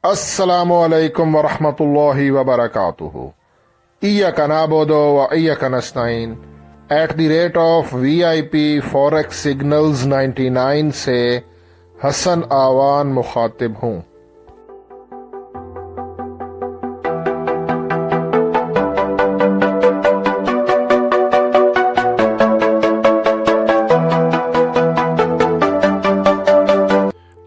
अस्सलामु अलैकुम वरहमतुल्लाहि वबरकातुहू। इय्याका नअबुदु व इय्याका नस्तईन @ VIP फॉरेक्स सिग्नल्स 99 से हसन आवान मुखातिब हूँ।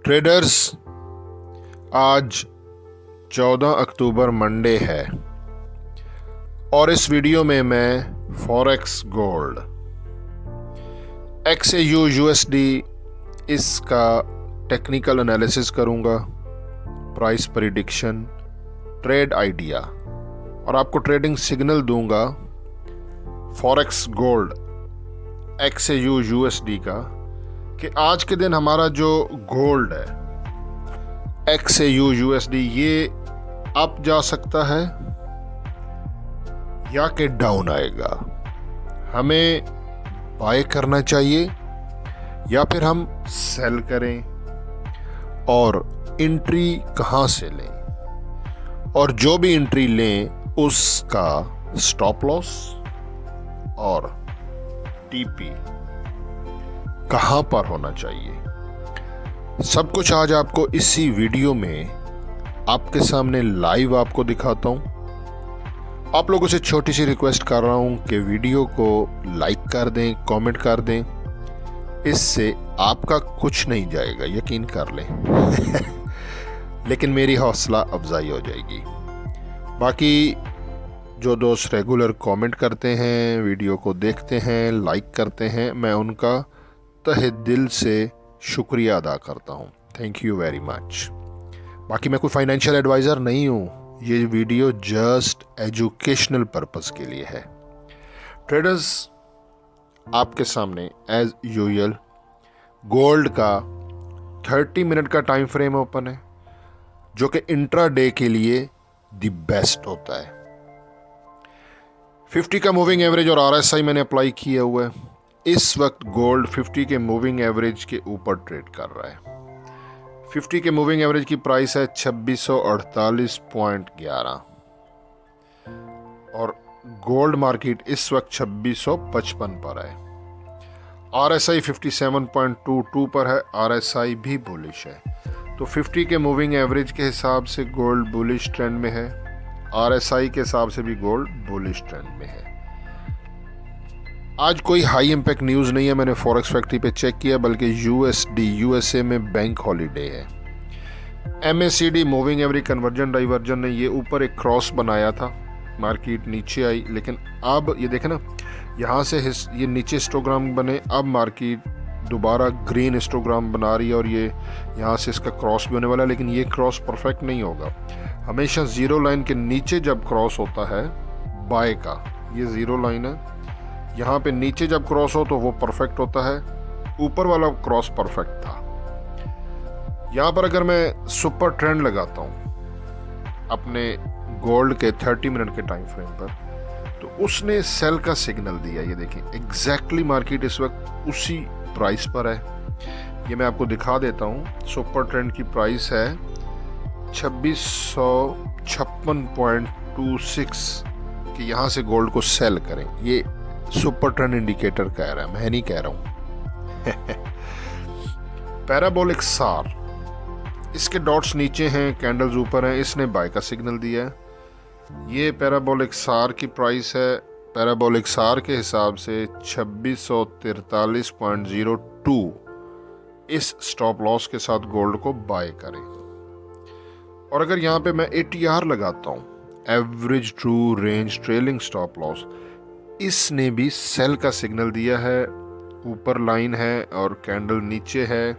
ट्रेडर्स, आज 14 अक्टूबर मंडे है और इस वीडियो में मैं फॉरेक्स गोल्ड XAU USD इसका टेक्निकल एनालिसिस करूंगा, प्राइस प्रेडिक्शन, ट्रेड आइडिया और आपको ट्रेडिंग सिग्नल दूंगा फॉरेक्स गोल्ड XAU USD का कि आज के दिन हमारा जो गोल्ड है XAU USD ये अप जा सकता है या कि डाउन आएगा, हमें बाय करना चाहिए या फिर हम सेल करें और एंट्री कहाँ से लें और जो भी एंट्री लें उसका स्टॉप लॉस और टीपी कहाँ पर होना चाहिए। सब कुछ आज आपको इसी वीडियो में आपके सामने लाइव आपको दिखाता हूं। आप लोगों से छोटी सी रिक्वेस्ट कर रहा हूं कि वीडियो को लाइक कर दें, कमेंट कर दें, इससे आपका कुछ नहीं जाएगा, यकीन कर लें लेकिन मेरी हौसला अफजाई हो जाएगी। बाकी जो दोस्त रेगुलर कमेंट करते हैं, वीडियो को देखते हैं, लाइक करते हैं, मैं उनका तहे दिल से शुक्रिया अदा करता हूँ। Thank you very much. बाकी मैं कोई फाइनेंशियल एडवाइज़र नहीं हूँ, ये वीडियो जस्ट एजुकेशनल पर्पस के लिए है। ट्रेडर्स, आपके सामने एज यूजुअल गोल्ड का 30 मिनट का टाइम फ्रेम ओपन है जो कि इंट्रा डे के लिए द बेस्ट होता है। 50 का मूविंग एवरेज और RSI मैंने अप्लाई किया हुआ है। इस वक्त गोल्ड 50 के मूविंग एवरेज के ऊपर ट्रेड कर रहा है। 50 के मूविंग एवरेज की प्राइस है 2648.11 और गोल्ड मार्केट इस वक्त 2655 पर है। RSI 57.22 पर है, RSI भी बुलिश है। तो 50 के मूविंग एवरेज के हिसाब से गोल्ड बुलिश ट्रेंड में है, RSI के हिसाब से भी गोल्ड बुलिश ट्रेंड में है। आज कोई हाई इम्पैक्ट न्यूज़ नहीं है, मैंने फॉरेक्स फैक्ट्री पे चेक किया, बल्कि USA में बैंक हॉलीडे है। MACD moving average conversion diversion ने ये ऊपर एक क्रॉस बनाया था, मार्केट नीचे आई, लेकिन अब ये देखें ना, यहाँ से ये नीचे हिस्टोग्राम बने, अब मार्केट दोबारा ग्रीन हिस्टोग्राम बना रही है और ये यहाँ से इसका क्रॉस भी होने वाला है, लेकिन ये क्रॉस परफेक्ट नहीं होगा। हमेशा ज़ीरो लाइन के नीचे जब क्रॉस होता है बाय का, ये ज़ीरो लाइन है, यहाँ पे नीचे जब क्रॉस हो तो वो परफेक्ट होता है, ऊपर वाला क्रॉस परफेक्ट था। यहाँ पर अगर मैं सुपर ट्रेंड लगाता हूँ अपने गोल्ड के 30 मिनट के टाइम फ्रेम पर, तो उसने सेल का सिग्नल दिया। ये देखिए एग्जैक्टली मार्केट इस वक्त उसी प्राइस पर है, ये मैं आपको दिखा देता हूँ। सुपर ट्रेंड की प्राइस है 2656.26 कि यहाँ से गोल्ड को सेल करें। ये सुपर ट्रेंड इंडिकेटर कह रहा है, मैं नहीं कह रहा हूं पैराबोलिक सार, इसके डॉट्स नीचे हैं, कैंडल्स ऊपर हैं, इसने बाय का सिग्नल दिया है। ये पैराबोलिक सार की प्राइस है, पैराबोलिक सार के हिसाब से 2643.02 इस स्टॉप लॉस के साथ गोल्ड को बाय करें। और अगर यहाँ पे मैं ATR लगाता हूँ, average true range trailing stop loss, इसने भी सेल का सिग्नल दिया है, ऊपर लाइन है और कैंडल नीचे है।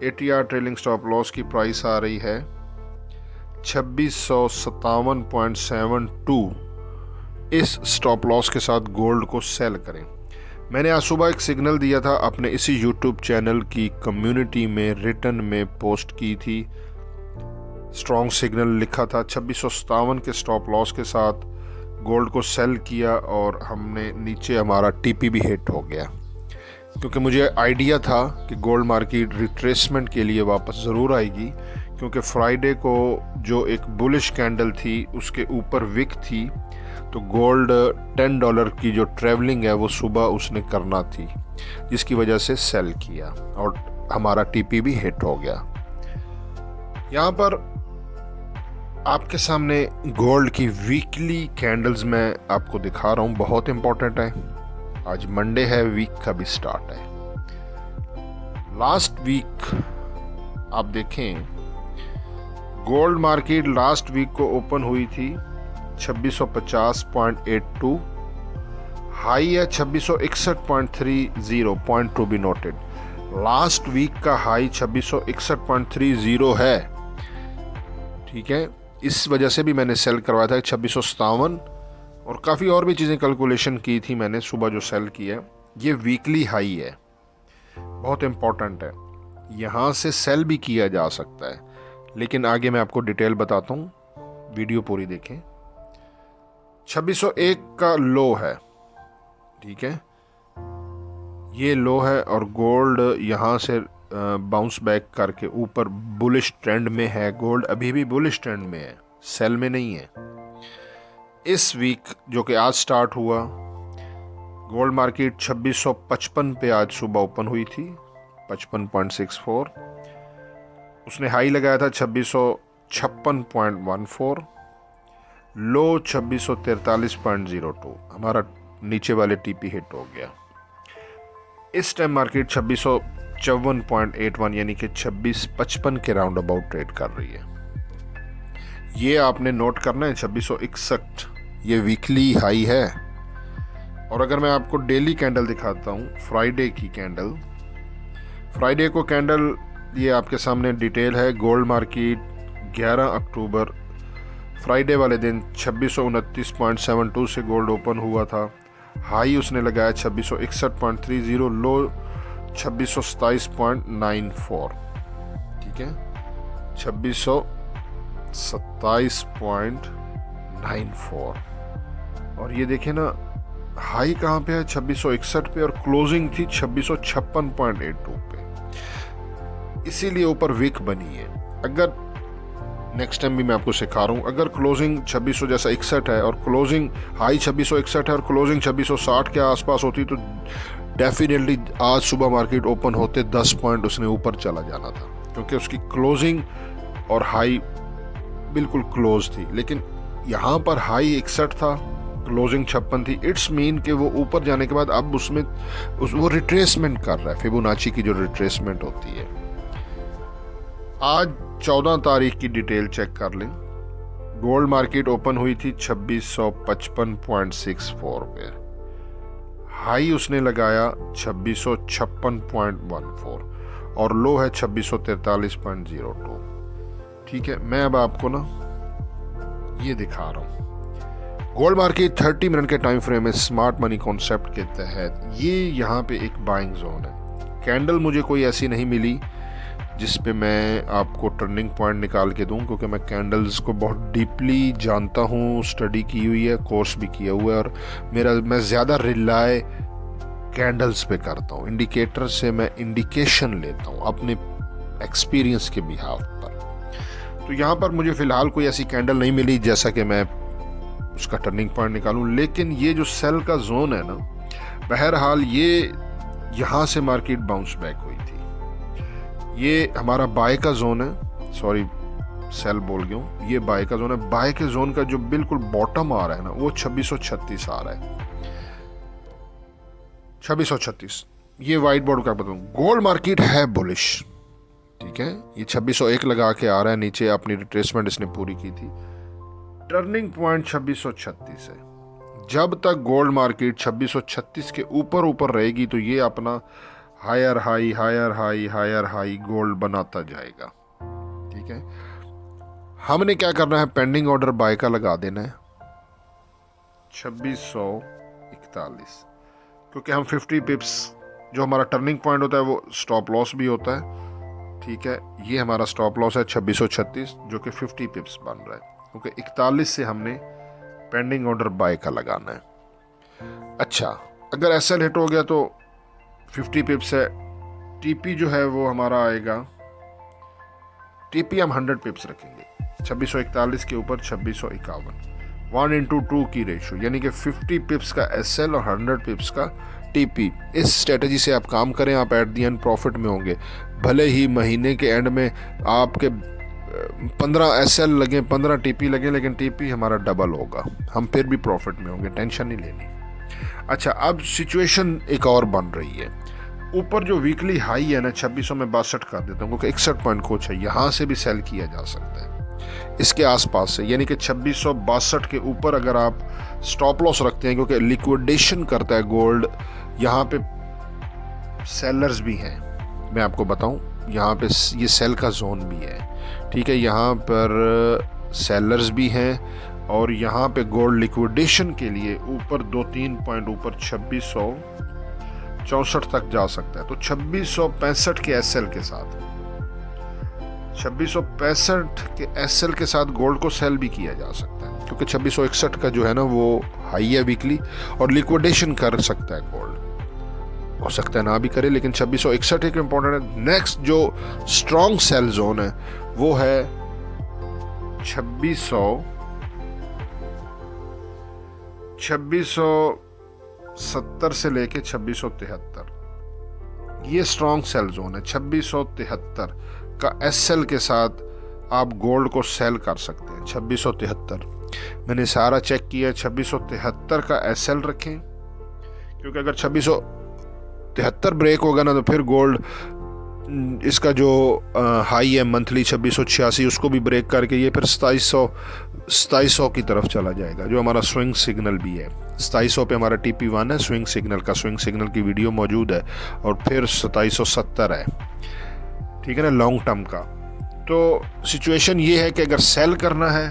ATR ट्रेलिंग स्टॉप लॉस की प्राइस आ रही है 2657.72। इस स्टॉप लॉस के साथ गोल्ड को सेल करें। मैंने आज सुबह एक सिग्नल दिया था अपने इसी YouTube चैनल की कम्युनिटी में, रिटर्न में पोस्ट की थी, स्ट्रॉन्ग सिग्नल लिखा था। 2657 के स्टॉप लॉस के साथ गोल्ड को सेल किया और हमने नीचे हमारा टीपी भी हिट हो गया। क्योंकि मुझे आइडिया था कि गोल्ड मार्केट रिट्रेसमेंट के लिए वापस ज़रूर आएगी, क्योंकि फ्राइडे को जो एक बुलिश कैंडल थी उसके ऊपर विक थी, तो गोल्ड $10 की जो ट्रैवलिंग है वो सुबह उसने करना थी, जिसकी वजह से सेल किया और हमारा टीपी भी हिट हो गया। यहाँ पर आपके सामने गोल्ड की वीकली कैंडल्स मैं आपको दिखा रहा हूँ, बहुत इंपॉर्टेंट है। आज मंडे है, वीक का भी स्टार्ट है। लास्ट वीक आप देखें, गोल्ड मार्केट लास्ट वीक को ओपन हुई थी 2650.82, हाई है 2661.30, point to be noted. Last week का हाई 2661.30 है, ठीक है। इस वजह से भी मैंने सेल करवाया था 2657, और काफ़ी और भी चीज़ें कैलकुलेशन की थी मैंने सुबह जो सेल किया है। ये वीकली हाई है, बहुत इंपॉर्टेंट है, यहाँ से सेल भी किया जा सकता है, लेकिन आगे मैं आपको डिटेल बताता हूँ, वीडियो पूरी देखें। 2601 का लो है, ठीक है, ये लो है, और गोल्ड यहाँ से बाउंस बैक करके ऊपर बुलिश ट्रेंड में है। गोल्ड अभी भी बुलिश ट्रेंड में है, सेल में नहीं है। इस वीक जो कि आज स्टार्ट हुआ, गोल्ड मार्केट 2655 पे आज सुबह ओपन हुई थी, 55.64। उसने हाई लगाया था 2656.14, लो 2643.02, हमारा नीचे वाले टीपी हिट हो गया। इस टाइम मार्केट 2654.81 यानी कि 2655 के राउंड अबाउट ट्रेड कर रही है। ये आपने नोट करना है, 2661 ये वीकली हाई है। और अगर मैं आपको डेली कैंडल दिखाता हूँ, फ्राइडे की कैंडल, फ्राइडे को कैंडल ये आपके सामने डिटेल है। गोल्ड मार्केट 11 अक्टूबर फ्राइडे वाले दिन 2629.72 से गोल्ड ओपन हुआ था। हाई उसने लगाया 2661.30, लो 2627.94, ठीक है, 2627.94। और ये देखें ना, हाई कहाँ पे है, 2661 पे, और क्लोजिंग थी 2656.82 पे, इसीलिए ऊपर वीक बनी है। अगर नेक्स्ट टाइम भी मैं आपको सिखा रहा हूँ, अगर क्लोजिंग 2600 जैसा 61 है और क्लोजिंग हाई 2661 है और क्लोजिंग 2660 के आसपास होती, तो डेफिनेटली आज सुबह मार्केट ओपन होते 10 पॉइंट उसने ऊपर चला जाना था, क्योंकि उसकी क्लोजिंग और हाई बिल्कुल क्लोज थी। लेकिन यहाँ पर हाई 61 था, क्लोजिंग 56 थी। इट्स मीन कि वो ऊपर जाने के बाद अब उसमें वो रिट्रेसमेंट कर रहा है, फिबोनाची की जो रिट्रेसमेंट होती है। आज 14 तारीख की डिटेल चेक कर लें। गोल्ड मार्केट ओपन हुई थी 2655.64 पे, हाई उसने लगाया 2656.14 और लो है 2643.02, ठीक है। मैं अब आपको ना ये दिखा रहा हूँ, गोल्ड मार्केट 30 मिनट के टाइम फ्रेम में स्मार्ट मनी कॉन्सेप्ट के तहत ये यहाँ पे एक बाइंग जोन है। कैंडल मुझे कोई ऐसी नहीं मिली जिस पे मैं आपको टर्निंग पॉइंट निकाल के दूं, क्योंकि मैं कैंडल्स को बहुत डीपली जानता हूँ, स्टडी की हुई है, कोर्स भी किया हुआ है, और मैं ज़्यादा रिलाय कैंडल्स पे करता हूँ। इंडिकेटर से मैं इंडिकेशन लेता हूँ अपने एक्सपीरियंस के बिहाफ पर। तो यहाँ पर मुझे फ़िलहाल कोई ऐसी कैंडल नहीं मिली जैसा कि मैं उसका टर्निंग पॉइंट निकालूं। लेकिन ये जो सेल का जोन है ना, बहरहाल ये यहाँ से मार्केट बाउंस बैक हुई थी, ये हमारा बाय का जोन है, सॉरी सेल बोल गया हूँ, ये बाय का जोन है। बाय के जोन का जो बिल्कुल बॉटम आ रहा है ना, वो 2636 आ रहा है, 2636। ये वाइट बोर्ड का बताऊँ, गोल्ड मार्केट है बुलिश, ठीक है। ये 2601 लगा के आ रहा है नीचे, अपनी रिट्रेसमेंट इसने पूरी की थी। टर्निंग पॉइंट 2636 है। जब तक गोल्ड मार्केट 2636 के ऊपर रहेगी तो ये अपना higher high higher high higher high gold बनाता जाएगा, ठीक है। हमने क्या करना है, पेंडिंग ऑर्डर बाय का लगा देना है 2641, क्योंकि हम 50 पिप्स जो हमारा टर्निंग पॉइंट होता है वो स्टॉप लॉस भी होता है, ठीक है। ये हमारा स्टॉप लॉस है 2636 जो कि 50 पिप्स बन रहा है, क्योंकि 41 से हमने पेंडिंग ऑर्डर बाय का लगाना है। अच्छा, अगर एसएल हिट हो गया तो 50 पिप्स है, टीपी जो है वो हमारा आएगा टीपी हम 100 पिप्स रखेंगे, 2641 के ऊपर 2651, 1:2 की रेशो, यानी कि 50 पिप्स का एसएल और 100 पिप्स का टीपी। इस स्ट्रेटजी से आप काम करें, आप एट दी एंड प्रॉफिट में होंगे। भले ही महीने के एंड में आपके 15 एसएल लगे, 15 टीपी लगे, लेकिन टीपी हमारा डबल होगा, हम फिर भी प्रॉफिट में होंगे, टेंशन नहीं लेनी। अच्छा, अब सिचुएशन एक और बन रही है। ऊपर जो वीकली हाई है ना 2600 में 62 कर देता हूँ, क्योंकि 61 पॉइंट कुछ है, यहाँ से भी सेल किया जा सकता है इसके आसपास से, यानी कि 2662 के ऊपर अगर आप स्टॉप लॉस रखते हैं, क्योंकि लिक्विडेशन करता है गोल्ड। यहाँ पे सेलर्स भी हैं, मैं आपको बताऊं, यहाँ पे ये सेल का जोन भी है, ठीक है, यहाँ पर सेलर्स भी हैं और यहाँ पे गोल्ड लिक्विडेशन के लिए ऊपर 2-3 पॉइंट ऊपर 2664 तक जा सकता है। तो 2665 के एसएल के साथ, 2665 के एसएल के साथ गोल्ड को सेल भी किया जा सकता है, क्योंकि 2661 का जो है ना वो हाई है वीकली, और लिक्विडेशन कर सकता है गोल्ड, हो सकता है ना भी करे, लेकिन 2661 एक इम्पोर्टेंट है। नेक्स्ट जो स्ट्रॉन्ग सेल जोन है वो है 2670 से लेके 2673, ये स्ट्रॉन्ग सेल जोन है। 2673 का एसएल के साथ आप गोल्ड को सेल कर सकते हैं। 2673 मैंने सारा चेक किया, 2673 का एसएल रखें, क्योंकि अगर 2673 ब्रेक होगा ना तो फिर गोल्ड इसका जो हाई है मंथली 2686, उसको भी ब्रेक करके ये फिर 2700 की तरफ चला जाएगा, जो हमारा स्विंग सिग्नल भी है। 2700 पे हमारा TP1 है स्विंग सिग्नल का, स्विंग सिग्नल की वीडियो मौजूद है, और फिर 2770 है, ठीक है ना, लॉन्ग टर्म का। तो सिचुएशन ये है कि अगर सेल करना है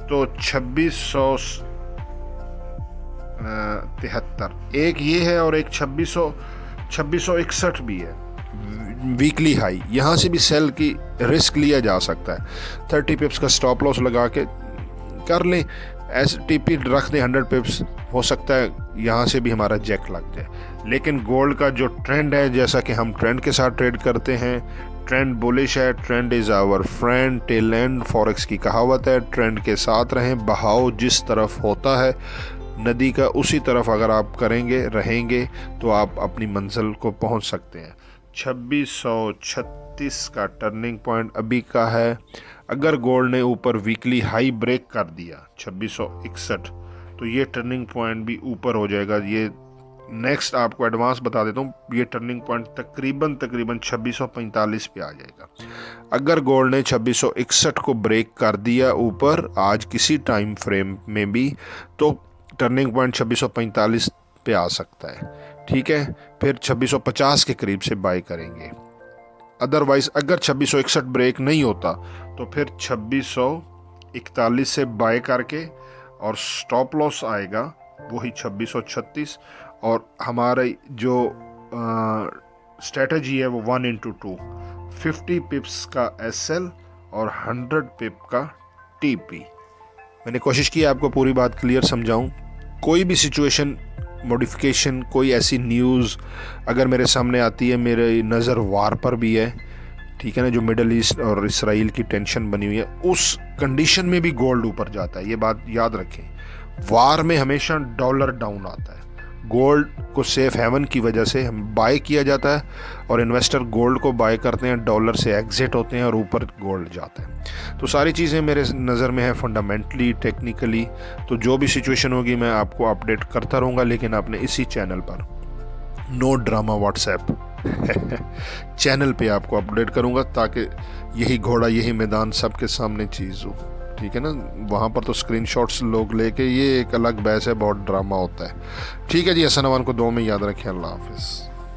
तो 2673 एक ये है, और एक 2661 भी है वीकली हाई, यहाँ से भी सेल की रिस्क लिया जा सकता है। 30 पिप्स का स्टॉप लॉस लगा के कर लें, टीपी रख दें 100 पिप्स, हो सकता है यहाँ से भी हमारा जैक लग जाए। लेकिन गोल्ड का जो ट्रेंड है, जैसा कि हम ट्रेंड के साथ ट्रेड करते हैं, ट्रेंड बुलिश है, trend is our friend, till end forex की कहावत है, ट्रेंड के साथ रहें, बहाव जिस तरफ होता है नदी का उसी तरफ अगर आप करेंगे रहेंगे तो आप अपनी मंजिल को पहुंच सकते हैं। 2636 का टर्निंग पॉइंट अभी का है। अगर गोल्ड ने ऊपर वीकली हाई ब्रेक कर दिया 2661, तो ये टर्निंग पॉइंट भी ऊपर हो जाएगा। ये नेक्स्ट आपको एडवांस बता देता हूँ, ये टर्निंग पॉइंट तकरीबन 2645 पे आ जाएगा। अगर गोल्ड ने 2661 को ब्रेक कर दिया ऊपर आज किसी टाइम फ्रेम में भी, तो टर्निंग पॉइंट 2645 पे आ सकता है, ठीक है। फिर 2650 के करीब से बाय करेंगे। अदरवाइज अगर 2661 ब्रेक नहीं होता तो फिर 2641 से बाय करके, और स्टॉप लॉस आएगा वही 2636, और हमारा जो स्ट्रेटजी है वो 1:2, 50 पिप्स का एसएल और 100 पिप का टीपी। मैंने कोशिश की आपको पूरी बात क्लियर समझाऊं। कोई भी सिचुएशन मॉडिफिकेशन, कोई ऐसी न्यूज़ अगर मेरे सामने आती है, मेरी नज़र वार पर भी है, ठीक है ना, जो मिडल ईस्ट और इसराइल की टेंशन बनी हुई है, उस कंडीशन में भी गोल्ड ऊपर जाता है। ये बात याद रखें, वार में हमेशा डॉलर डाउन आता है। गोल्ड को सेफ हेवन की वजह से हम बाय किया जाता है, और इन्वेस्टर गोल्ड को बाय करते हैं, डॉलर से एग्जिट होते हैं और ऊपर गोल्ड जाता है। तो सारी चीज़ें मेरे नज़र में है फंडामेंटली, टेक्निकली। तो जो भी सिचुएशन होगी मैं आपको अपडेट करता रहूँगा, लेकिन आपने इसी चैनल पर, नो ड्रामा व्हाट्सएप चैनल पे आपको अपडेट करूँगा, ताकि यही घोड़ा यही मैदान सबके सामने चीज़ हो, ठीक है ना। वहाँ पर तो स्क्रीनशॉट्स लोग लेके, ये एक अलग बहस है, बहुत ड्रामा होता है। ठीक है जी, हसन अमान को 2 में याद रखें। अल्लाह हाफिज़।